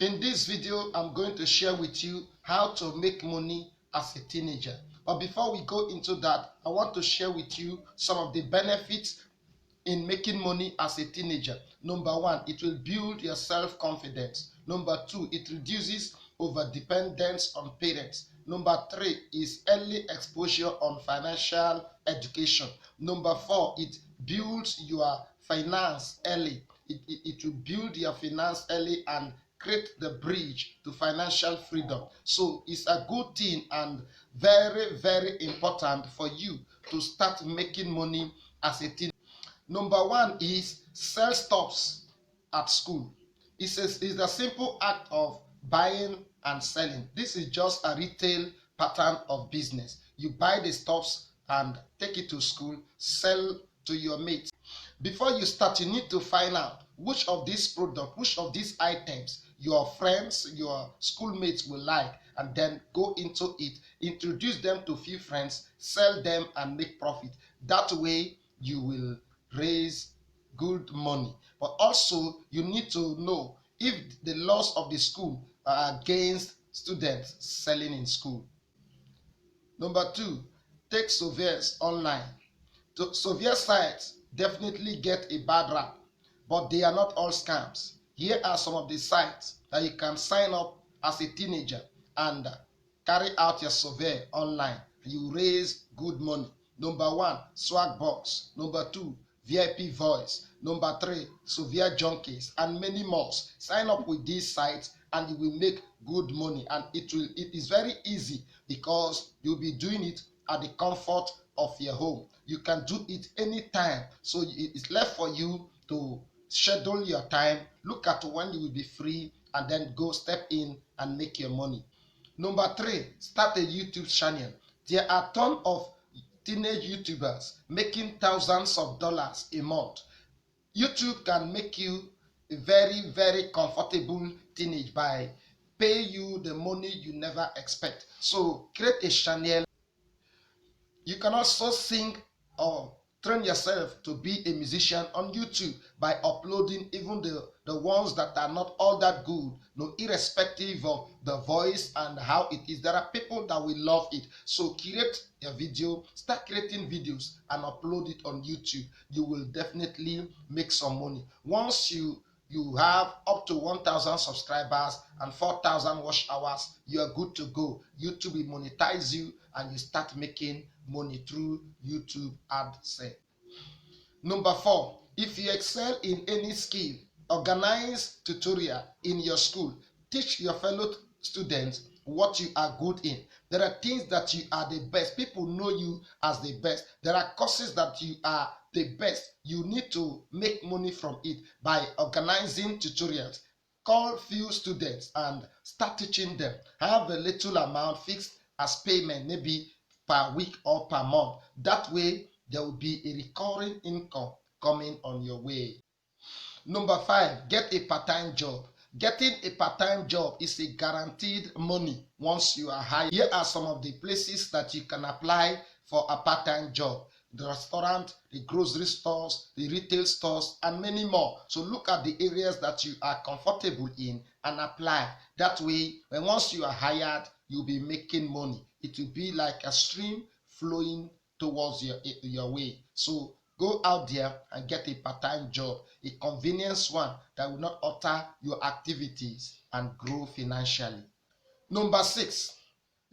In this video, I'm going to share with you how to make money as a teenager. But before we go into that, I want to share with you some of the benefits in making money as a teenager. Number one, it will build your self-confidence. Number two, it reduces over-dependence on parents. Number three is early exposure on financial education. Number four, it builds your finance early. It will build your finance early and create the bridge to financial freedom. So it's a good thing and very, very important for you to start making money as a teenager. Number one is sell stuffs at school. It's a simple act of buying and selling. This is just a retail pattern of business. You buy the stuffs and take it to school, sell to your mates. Before you start, you need to find out which of these products, which of these items your friends, your schoolmates will like, and then go into it, introduce them to few friends, sell them and make profit. That way you will raise good money. But also you need to know if the laws of the school are against students selling in school. Number two, take surveys online. Survey sites definitely get a bad rap, but they are not all scams. Here are some of the sites that you can sign up as a teenager and carry out your survey online. You raise good money. Number one, Swagbox. Number two, VIP Voice. Number three, Survey Junkies, and many more. Sign up with these sites and you will make good money, and it is very easy because you'll be doing it at the comfort of your home. You can do it anytime, so it's left for you to schedule your time, look at when you will be free, and then go step in and make your money. Number three, start a YouTube channel. There are a ton of teenage YouTubers making thousands of dollars a month. YouTube can make you a very, very comfortable teenage by pay you the money you never expect. So create a channel. You can also sing or train yourself to be a musician on YouTube by uploading even the ones that are not all that good, no, irrespective of the voice and how it is. There are people that will love it. So create a video, start creating videos and upload it on YouTube. You will definitely make some money. Once you have up to 1,000 subscribers and 4,000 watch hours, you are good to go. YouTube will monetize you and you start making money through YouTube AdSense. Number four, if you excel in any skill, organize tutorial in your school. Teach your fellow students what you are good in. There are things that you are the best. People know you as the best. There are courses that you are the best. You need to make money from it by organizing tutorials. Call few students and start teaching them. Have a little amount fixed as payment, maybe per week or per month. That way, there will be a recurring income coming on your way. Number five, get a part-time job. Getting a part-time job is a guaranteed money once you are hired. Here are some of the places that you can apply for a part-time job: the restaurant, the grocery stores, the retail stores, and many more. So look at the areas that you are comfortable in and apply. That way, when once you are hired, you'll be making money. It will be like a stream flowing towards your way. So go out there and get a part-time job, a convenience one that will not alter your activities and grow financially. Number six,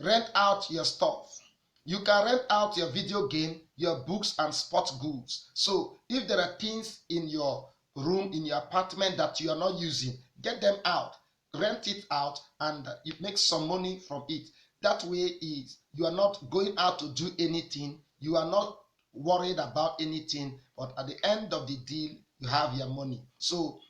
rent out your stuff. You can rent out your video game, your books, and sports goods. So if there are things in your room, in your apartment that you are not using, get them out, rent it out, and you make some money from it. That way is you are not going out to do anything, you are not worried about anything, but at the end of the deal, you have your money. So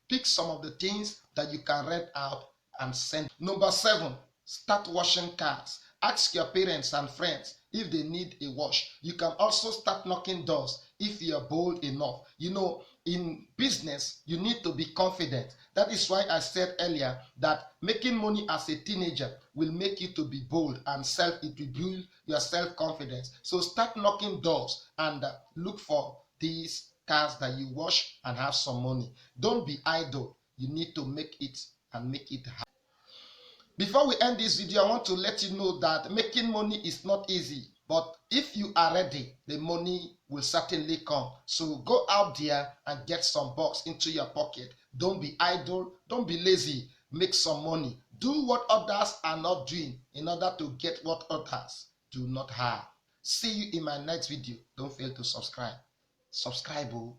pick some of the things that you can rent out and send. Number seven, start washing cars. Ask your parents and friends if they need a wash. You can also start knocking doors if you are bold enough. You know, in business, you need to be confident. That is why I said earlier that making money as a teenager will make you to be bold and it will build your self-confidence. So start knocking doors and look for these cars that you wash and have some money. Don't be idle. You need to make it and make it happen. Before we end this video, I want to let you know that making money is not easy, but if you are ready, the money will certainly come. So go out there and get some bucks into your pocket. Don't be idle, don't be lazy. Make some money. Do what others are not doing in order to get what others do not have. See you in my next video. Don't fail to subscribe. Subscribe, oh.